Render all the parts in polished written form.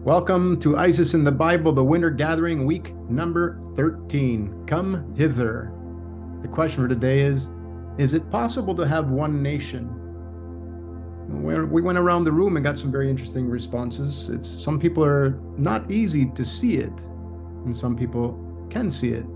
Welcome to Isis in the Bible, the Winter Gathering, week number 13. Come hither. The question for today is it possible to have one nation? We went around the room and got some very interesting responses. Some people are not easy to see it, and some people can see it.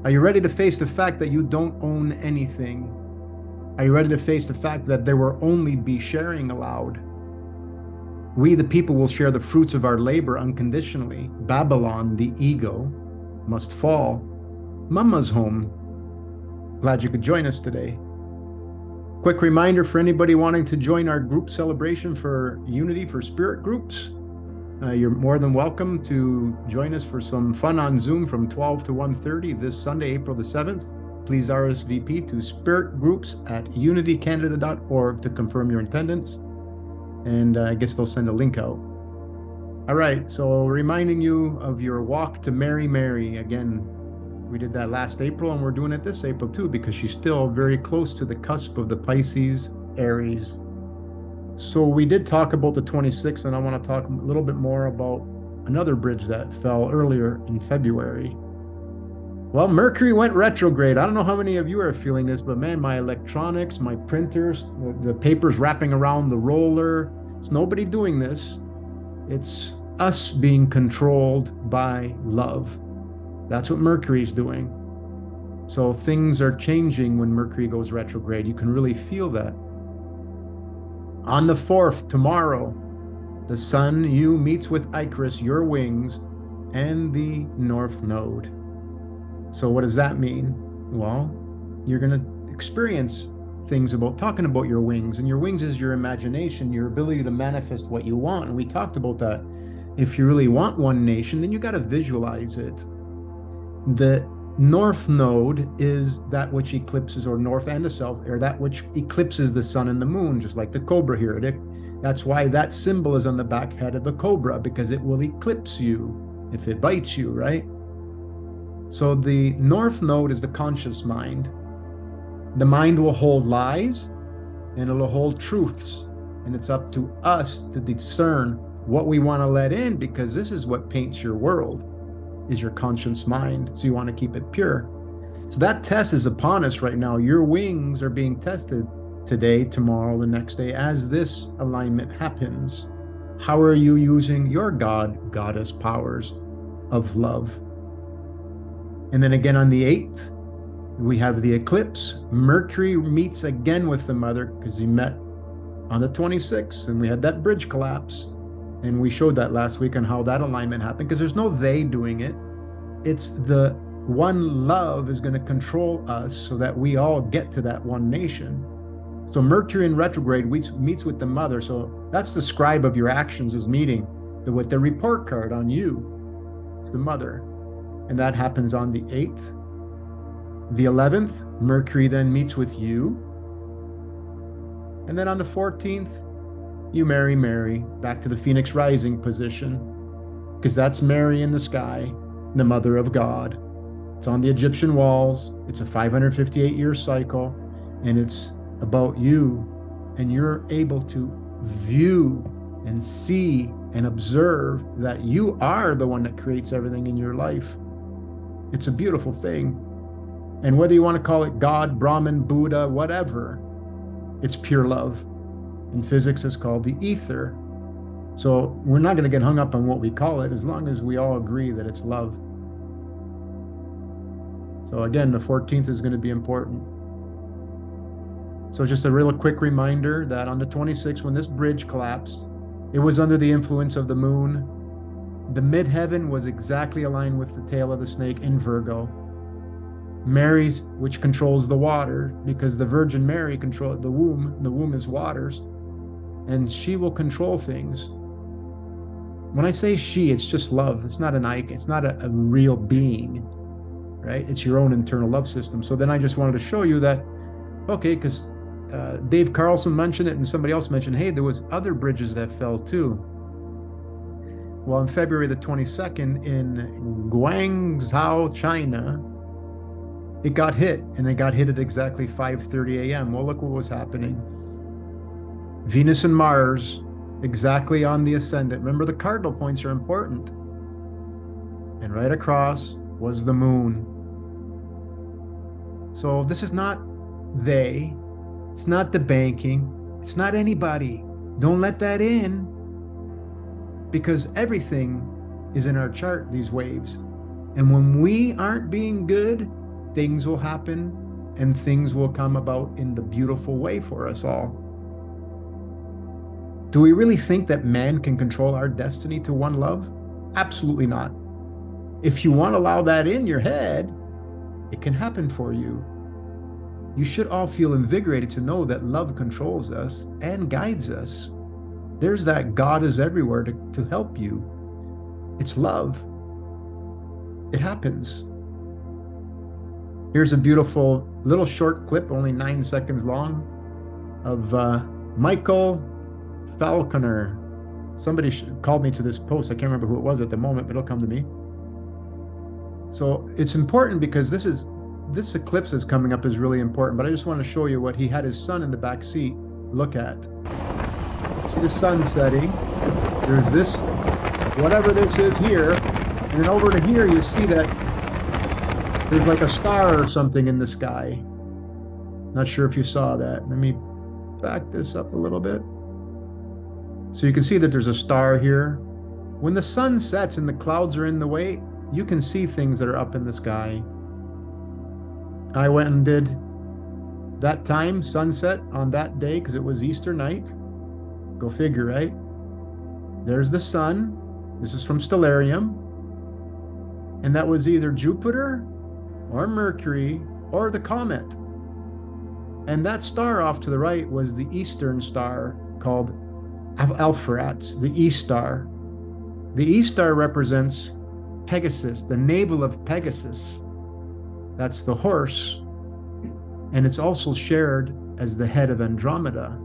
Are you ready to face the fact that you don't own anything? Are you ready to face the fact that there will only be sharing allowed? We, the people, will share the fruits of our labor unconditionally. Babylon, the ego, must fall. Mama's home. Glad you could join us today. Quick reminder for anybody wanting to join our group celebration for unity for spirit groups. You're more than welcome to join us for some fun on Zoom from 12 to 1:30 this Sunday, April the 7th. Please RSVP to spiritgroups@unitycanada.org to confirm your attendance. And I guess they'll send a link out. All right, so reminding you of your walk to Mary Mary. Again, we did that last April, and we're doing it this April too, because she's still very close to the cusp of the Pisces Aries. So we did talk about the 26th, and I want to talk a little bit more about another bridge that fell earlier in February. Well, Mercury went retrograde. I don't know how many of you are feeling this, but man, my electronics, my printers, the papers wrapping around the roller, it's nobody doing this. It's us being controlled by love. That's what Mercury's doing. So things are changing when Mercury goes retrograde. You can really feel that. On the 4th, tomorrow, the Sun, you meets with Icarus, your wings, and the North Node. So what does that mean? Well, you're going to experience things about talking about your wings, and your wings is your imagination, your ability to manifest what you want. And we talked about that. If you really want one nation, then you got to visualize it. The North Node is that which eclipses, or north and the south, or that which eclipses the sun and the moon, just like the cobra here. That's why that symbol is on the back head of the cobra, because it will eclipse you if it bites you, right? So the North Node is the conscious mind. The mind will hold lies and it'll hold truths. And it's up to us to discern what we want to let in, because this is what paints your world, is your conscious mind. So you want to keep it pure. So that test is upon us right now. Your wings are being tested today, tomorrow, the next day, as this alignment happens. How are you using your goddess powers of love? And then again on the 8th, we have the eclipse. Mercury meets again with the mother, because he met on the 26th, and we had that bridge collapse. And we showed that last week on how that alignment happened, because there's no they doing it. It's the one love is going to control us so that we all get to that one nation. So Mercury in retrograde meets with the mother. So that's the scribe of your actions is meeting with the report card on you, the mother. And that happens on the 8th. The 11th, Mercury then meets with you. And then on the 14th, you marry Mary, back to the Phoenix rising position, because that's Mary in the sky, the mother of God. It's on the Egyptian walls. It's a 558-year cycle, and it's about you, and you're able to view and see and observe that you are the one that creates everything in your life. It's a beautiful thing. And whether you want to call it God, Brahman, Buddha, whatever, it's pure love. In physics, it's called the ether. So we're not going to get hung up on what we call it, as long as we all agree that it's love. So again, the 14th is going to be important. So just a real quick reminder that on the 26th, when this bridge collapsed, it was under the influence of the moon. The midheaven was exactly aligned with the tail of the snake in Virgo. Mary's, which controls the water, because the Virgin Mary controls the womb. The womb is waters, and she will control things. When I say she, it's just love. It's not an icon. It's not a real being, right? It's your own internal love system. So then I just wanted to show you that, okay, because Dave Carlson mentioned it and somebody else mentioned, hey, there was other bridges that fell too. Well, on February the 22nd in Guangzhou, China, it got hit, and it got hit at exactly 5:30 a.m. Well, look what was happening. Venus and Mars exactly on the ascendant. Remember, the cardinal points are important. And right across was the moon. So this is not they. It's not the banking. It's not anybody. Don't let that in. Because everything is in our chart, these waves. And when we aren't being good, things will happen and things will come about in the beautiful way for us all. Do we really think that man can control our destiny to one love? Absolutely not. If you want to allow that in your head, it can happen for you. You should all feel invigorated to know that love controls us and guides us. There's that God is everywhere to help you. It's love. It happens. Here's a beautiful little short clip, only 9 seconds long, of Michael Falconer. Somebody called me to this post. I can't remember who it was at the moment, but it'll come to me. So it's important because this eclipse that's coming up is really important, but I just want to show you what he had his son in the back seat look at. See the sun setting. There's this, whatever this is here, and then over to here you see that there's like a star or something in the sky. Not sure if you saw that. Let me back this up a little bit. So you can see that there's a star here. When the sun sets and the clouds are in the way, you can see things that are up in the sky. I went and did that time, sunset on that day, because it was Easter night. Go figure, right? There's the sun. This is from Stellarium. And that was either Jupiter or Mercury or the comet. And that star off to the right was the eastern star called Alpheratz, the East Star. The East Star represents Pegasus, the navel of Pegasus. That's the horse. And it's also shared as the head of Andromeda.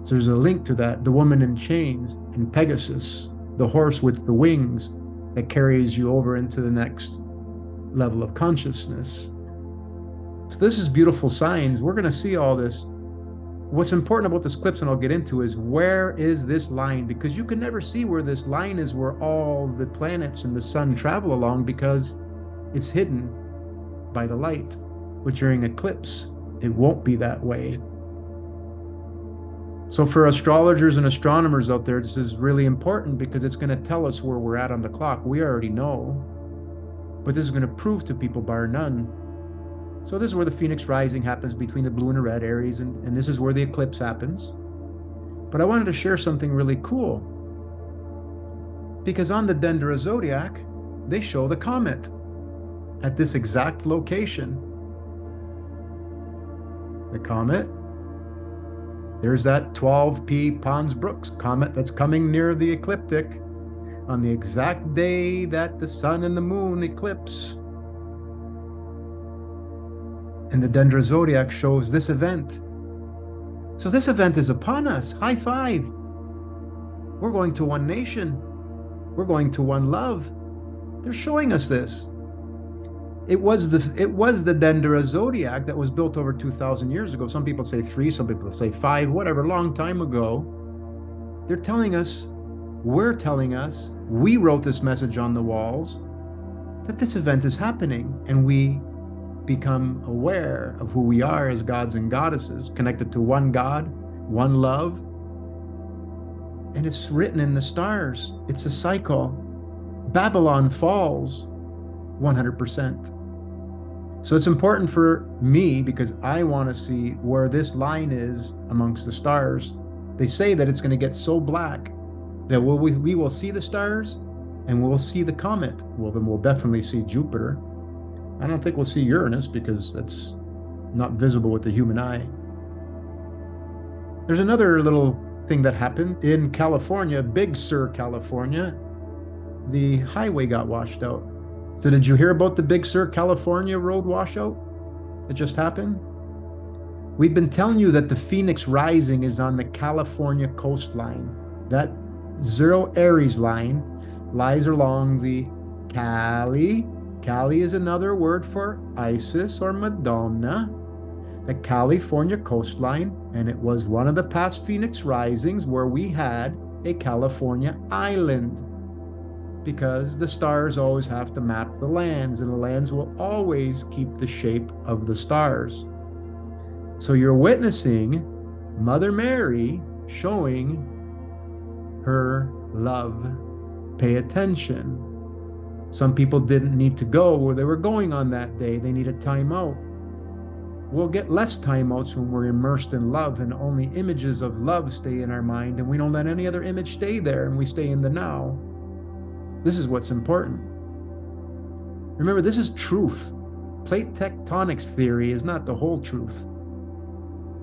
So there's a link to that, the woman in chains and Pegasus, the horse with the wings that carries you over into the next level of consciousness. So this is beautiful signs. We're going to see all this. What's important about this eclipse, and I'll get into, is where is this line? Because you can never see where this line is, where all the planets and the sun travel along, because it's hidden by the light. But during eclipse, it won't be that way. So for astrologers and astronomers out there, this is really important because it's going to tell us where we're at on the clock. We already know, but this is going to prove to people bar none. So this is where the Phoenix rising happens between the blue and the red, Aries, and this is where the eclipse happens. But I wanted to share something really cool, because on the Dendera Zodiac, they show the comet at this exact location. The comet, there's that 12P Pons Brooks comet that's coming near the ecliptic on the exact day that the sun and the moon eclipse. And the Dendera Zodiac shows this event. So this event is upon us. High five. We're going to one nation. We're going to one love. They're showing us this. It was the Dendera Zodiac that was built over 2,000 years ago. Some people say 3, some people say 5, whatever, long time ago. They're telling us, we're telling us, we wrote this message on the walls, that this event is happening, and we become aware of who we are as gods and goddesses, connected to one God, one love. And it's written in the stars. It's a cycle. Babylon falls 100%. So it's important for me because I want to see where this line is amongst the stars. They say that it's going to get so black that we will see the stars and we'll see the comet. Well, then we'll definitely see Jupiter. I don't think we'll see Uranus because that's not visible with the human eye. There's another little thing that happened in California, Big Sur, California. The highway got washed out. So did you hear about the Big Sur, California road washout that just happened? We've been telling you that the Phoenix Rising is on the California coastline. That Zero Aries line lies along the Cali. Cali is another word for Isis or Madonna. The California coastline, and it was one of the past Phoenix Risings where we had a California island, because the stars always have to map the lands, and the lands will always keep the shape of the stars. So you're witnessing Mother Mary showing her love. Pay attention. Some people didn't need to go where they were going on that day. They needed time out. We'll get less timeouts when we're immersed in love, and only images of love stay in our mind, and we don't let any other image stay there, and we stay in the now. This is what's important. Remember, this is truth. Plate tectonics theory is not the whole truth.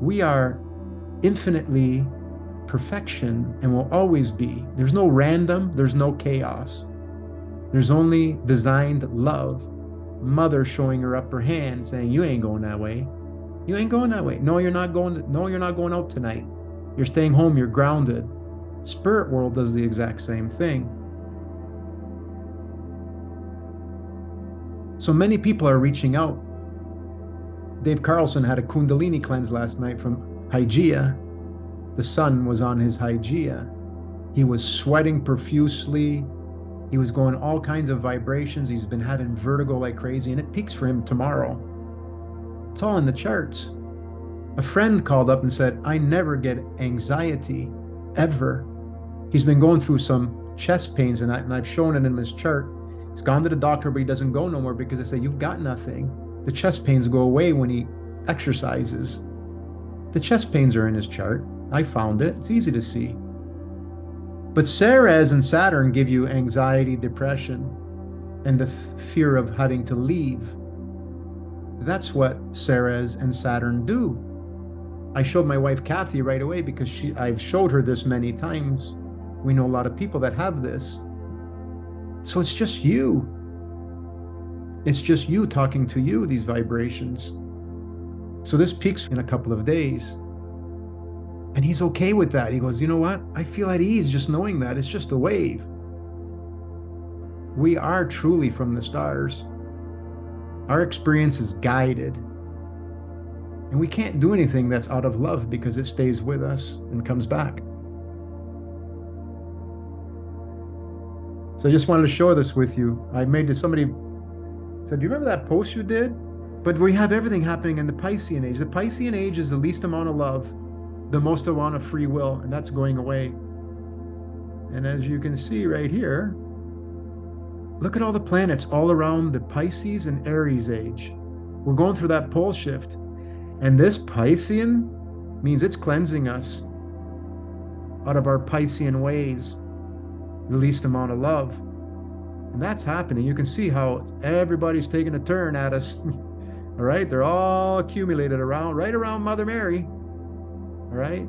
We are infinitely perfection and will always be. There's no random, there's no chaos. There's only designed love. Mother showing her upper hand, saying, you ain't going that way. You ain't going that way. No, you're not going. No, you're not going out tonight. You're staying home. You're grounded. Spirit world does the exact same thing. So many people are reaching out. Dave Carlson had a Kundalini cleanse last night from Hygeia. The sun was on his Hygeia. He was sweating profusely. He was going all kinds of vibrations. He's been having vertigo like crazy, and it peaks for him tomorrow. It's all in the charts. A friend called up and said, I never get anxiety, ever. He's been going through some chest pains, and I've shown it in his chart. He's gone to the doctor, but he doesn't go no more because they say, you've got nothing. The chest pains go away when he exercises. The chest pains are in his chart. I found it. It's easy to see. But Ceres and Saturn give you anxiety, depression, and the fear of having to leave. That's what Ceres and Saturn do. I showed my wife Kathy right away because I've showed her this many times. We know a lot of people that have this. So it's just you. It's just you talking to you, these vibrations. So this peaks in a couple of days. And he's okay with that. He goes, you know what? I feel at ease just knowing that. It's just a wave. We are truly from the stars. Our experience is guided. And we can't do anything that's out of love because it stays with us and comes back. So I just wanted to share this with you. I made this, somebody said, do you remember that post you did? But we have everything happening in the Piscean age. The Piscean age is the least amount of love, the most amount of free will, and that's going away. And as you can see right here, look at all the planets all around the Pisces and Aries age. We're going through that pole shift. And this Piscean means it's cleansing us out of our Piscean ways, the least amount of love. And that's happening. You can see how everybody's taking a turn at us. All right, they're all accumulated right around Mother Mary. All right.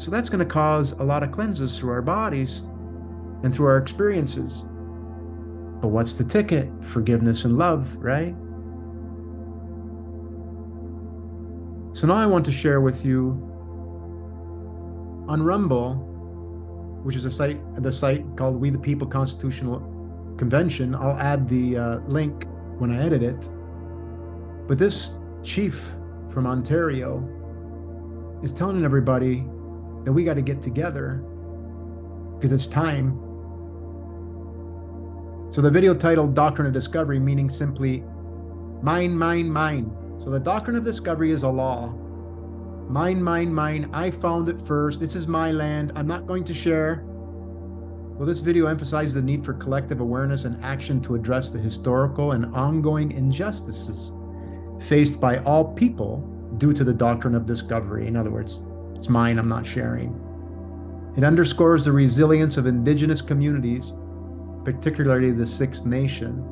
So that's going to cause a lot of cleanses through our bodies and through our experiences. But what's the ticket? Forgiveness and love, right? So now I want to share with you on Rumble, which is the site called We the People Constitutional Convention. I'll add the link when I edit it. But this chief from Ontario is telling everybody that we got to get together because it's time. So the video titled Doctrine of Discovery, meaning simply mine, mine, mine. So the Doctrine of Discovery is a law. Mine, mine, mine. I found it first. This is my land. I'm not going to share. Will this video emphasize the need for collective awareness and action to address the historical and ongoing injustices faced by all people due to the doctrine of discovery? In other words, it's mine, I'm not sharing. It underscores the resilience of indigenous communities, particularly the Sixth Nation,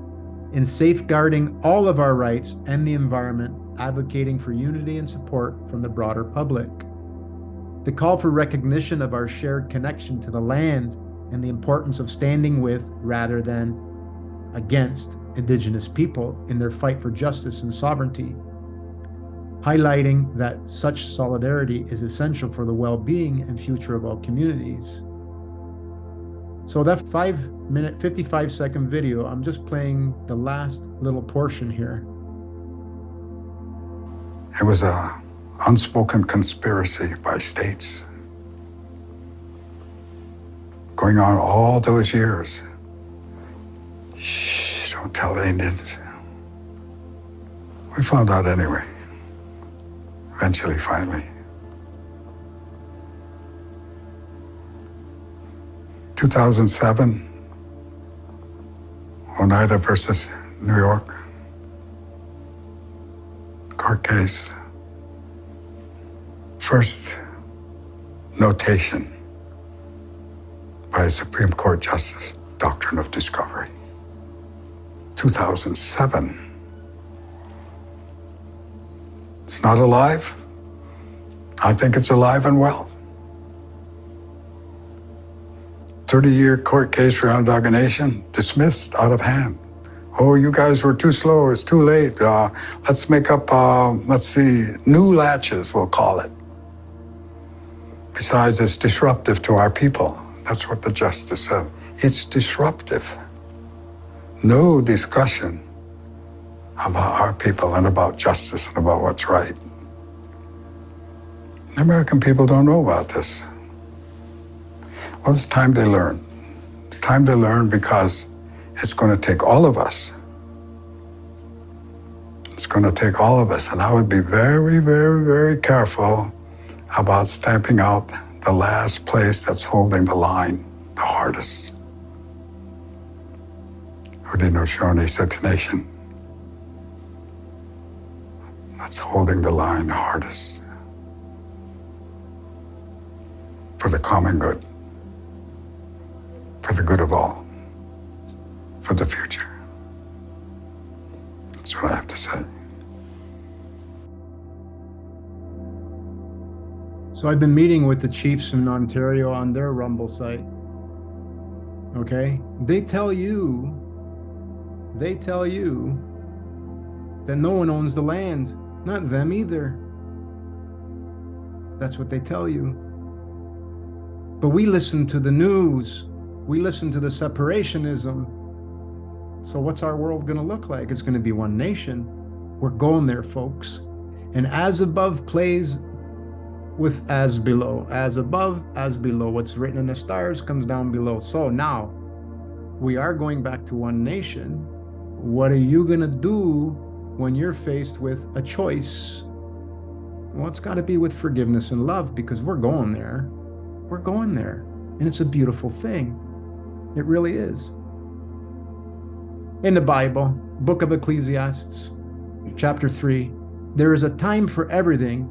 in safeguarding all of our rights and the environment, advocating for unity and support from the broader public. The call for recognition of our shared connection to the land and the importance of standing with rather than against Indigenous people in their fight for justice and sovereignty, highlighting that such solidarity is essential for the well-being and future of all communities. So that 5-minute, 55-second video, I'm just playing the last little portion here. It was an unspoken conspiracy by states going on all those years. Shh, don't tell the Indians. We found out anyway. Eventually, finally. 2007, Oneida versus New York. Court case. First notation by a Supreme Court Justice, Doctrine of Discovery. 2007. It's not alive. I think it's alive and well. 30-year court case for Onondaga Nation, dismissed out of hand. Oh, you guys were too slow, it's too late. Let's make up, new latches, we'll call it. Besides, it's disruptive to our people. That's what the justice said. It's disruptive. No discussion about our people and about justice and about what's right. The American people don't know about this. Well, it's time they learn. It's time they learn because it's going to take all of us. It's going to take all of us. And I would be very, very, very careful about stamping out the last place that's holding the line the hardest. Haudenosaunee Sixth Nation. That's holding the line the hardest. For the common good. For the good of all. For the future. That's what I have to say. So I've been meeting with the chiefs in Ontario on their Rumble site. Okay? They tell you that no one owns the land. Not them either. That's what they tell you. But we listen to the news. We listen to the separationism. So what's our world going to look like? It's going to be one nation. We're going there, folks. And as above plays with as below. As above, as below. What's written in the stars comes down below. So now we are going back to one nation. What are you going to do when you're faced with a choice? Well, it's got to be with forgiveness and love, because we're going there. We're going there. And it's a beautiful thing. It really is. In the Bible, Book of Ecclesiastes, chapter 3, there is a time for everything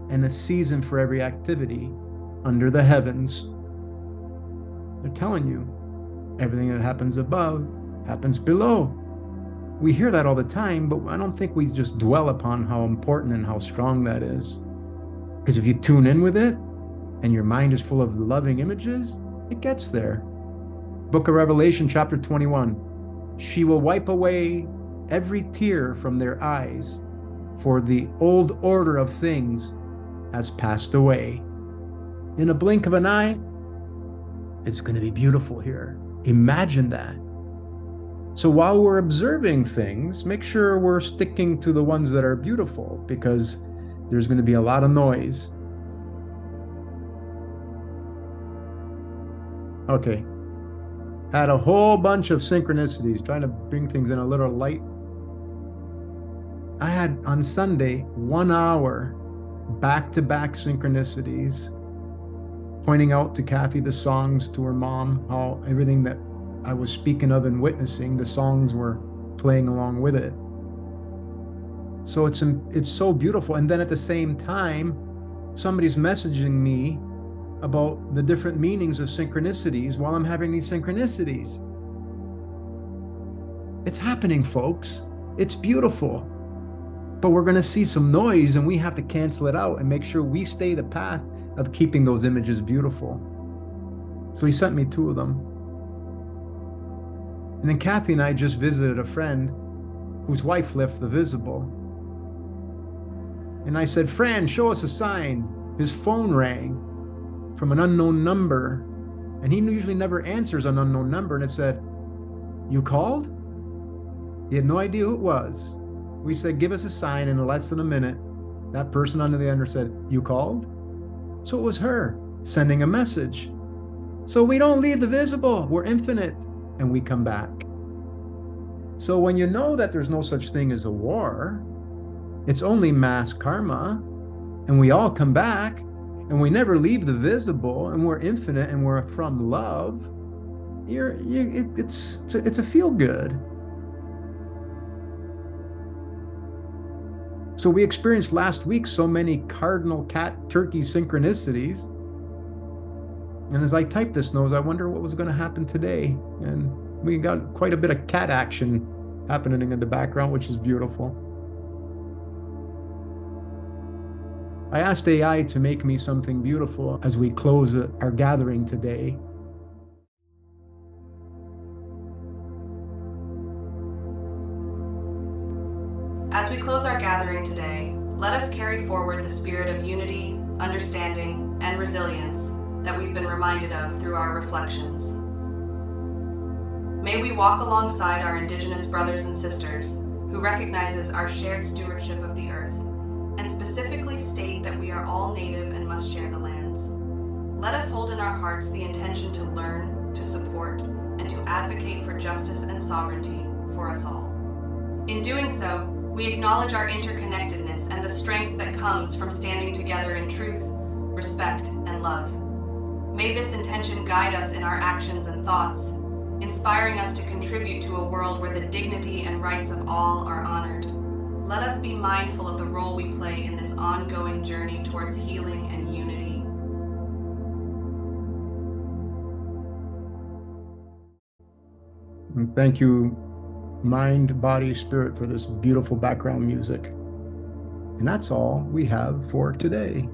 and a season for every activity under the heavens. They're telling you, everything that happens above happens below. We hear that all the time, but I don't think we just dwell upon how important and how strong that is. Because if you tune in with it, and your mind is full of loving images, it gets there. Book of Revelation, chapter 21. She will wipe away every tear from their eyes, for the old order of things has passed away. In a blink of an eye, it's going to be beautiful here. Imagine that. So while we're observing things, make sure we're sticking to the ones that are beautiful, because there's going to be a lot of noise. Okay. Had a whole bunch of synchronicities, trying to bring things in a little light. I had on Sunday 1 hour back-to-back synchronicities. pointing out to Kathy the songs to her mom, how everything that I was speaking of and witnessing, the songs were playing along with it. So it's so beautiful. And then at the same time, somebody's messaging me about the different meanings of synchronicities while I'm having these synchronicities. It's happening, folks. It's beautiful. But we're going to see some noise, and we have to cancel it out and make sure we stay the path of keeping those images beautiful. So he sent me 2 of them. And then Kathy and I just visited a friend whose wife left the visible. And I said, Fran, show us a sign. His phone rang from an unknown number. And he usually never answers an unknown number. And it said, you called? He had no idea who it was. We said, give us a sign. And in less than a minute, that person on the other said, you called? So it was her sending a message. So we don't leave the visible. We're infinite. And we come back. So when you know that there's no such thing as a war, it's only mass karma, and we all come back, and we never leave the visible, and we're infinite, and we're from love, it's a feel good. So we experienced last week so many cardinal cat turkey synchronicities. And as I typed this note, I wonder what was going to happen today. And we got quite a bit of cat action happening in the background, which is beautiful. I asked AI to make me something beautiful as we close our gathering today. As we close our gathering today, let us carry forward the spirit of unity, understanding, and resilience that we've been reminded of through our reflections. May we walk alongside our Indigenous brothers and sisters who recognizes our shared stewardship of the earth, and specifically state that we are all native and must share the lands. Let us hold in our hearts the intention to learn, to support, and to advocate for justice and sovereignty for us all. In doing so, we acknowledge our interconnectedness and the strength that comes from standing together in truth, respect, and love. May this intention guide us in our actions and thoughts, inspiring us to contribute to a world where the dignity and rights of all are honored. Let us be mindful of the role we play in this ongoing journey towards healing and unity. And thank you, mind, body, spirit, for this beautiful background music. And that's all we have for today.